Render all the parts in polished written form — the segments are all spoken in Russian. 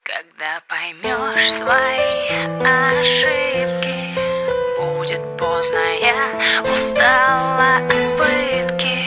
Когда поймешь свои ошибки, будет поздно, я устала от пытки.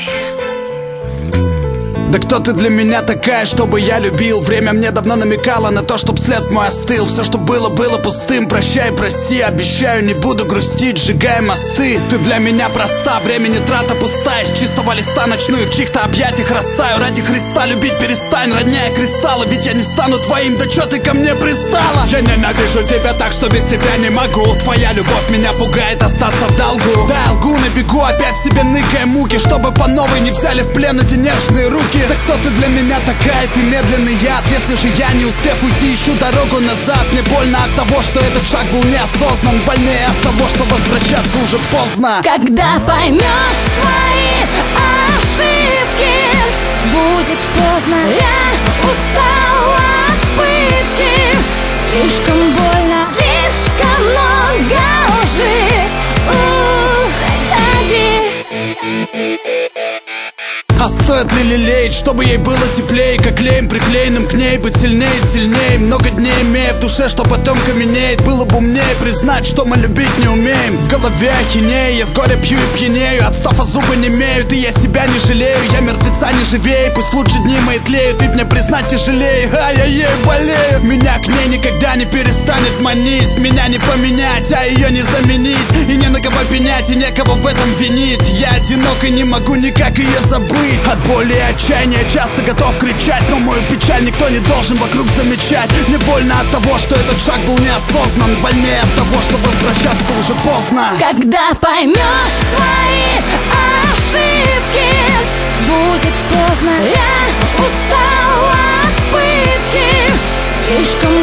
Да кто ты для меня такая, чтобы я любил? Время мне давно намекало на то, чтоб след мой остыл. Все, что было, было пустым. Прощай, прости, обещаю, не буду грустить, сжигая мосты. Ты для меня проста, времени трата пустая. С чистого листа ночную в чьих-то объятиях растаю. Ради Христа любить перестань, роняя кристаллы. Ведь я не стану твоим, да чё ты ко мне пристала? Я ненавижу тебя так, что без тебя не могу. Твоя любовь меня пугает остаться в долгу. Да, лгу на бегу, опять в себе ныкая муки, чтобы по новой не взяли в плен эти нежные руки. Да кто ты для меня такая, ты медленный яд. Если же я, не успев уйти, ищу дорогу назад. Мне больно от того, что этот шаг был неосознан. Больнее от того, что возвращаться уже поздно. Когда поймешь свои ошибки, будет поздно, я устала от пытки. Слишком больно, слишком много лжи. Уходи. А стоит ли лелеять, чтобы ей было теплее, как клеем приклеенным к ней, быть сильнее и сильнее. Много дней имея в душе, что потом каменеет. Было бы умнее признать, что мы любить не умеем. В голове ахинея, я с горя пью и пьянею. Отстав, а зубы немеют, и я себя не жалею. Я мертвеца не живее, пусть лучше дни мои тлеют. Ведь мне признать тяжелее, а я ей болею. Меня к ней никогда не перестанет манить. Меня не поменять, а ее не заменить. И не на кого пенять, и некого в этом винить. Я одинок и не могу никак ее забыть. От боли и отчаяния часто готов кричать, но мою печаль никто не должен вокруг замечать. Мне больно от того, что этот шаг был неосознан. Больнее от того, что возвращаться уже поздно. Когда поймешь свои ошибки, будет поздно, я устала от пытки. Слишком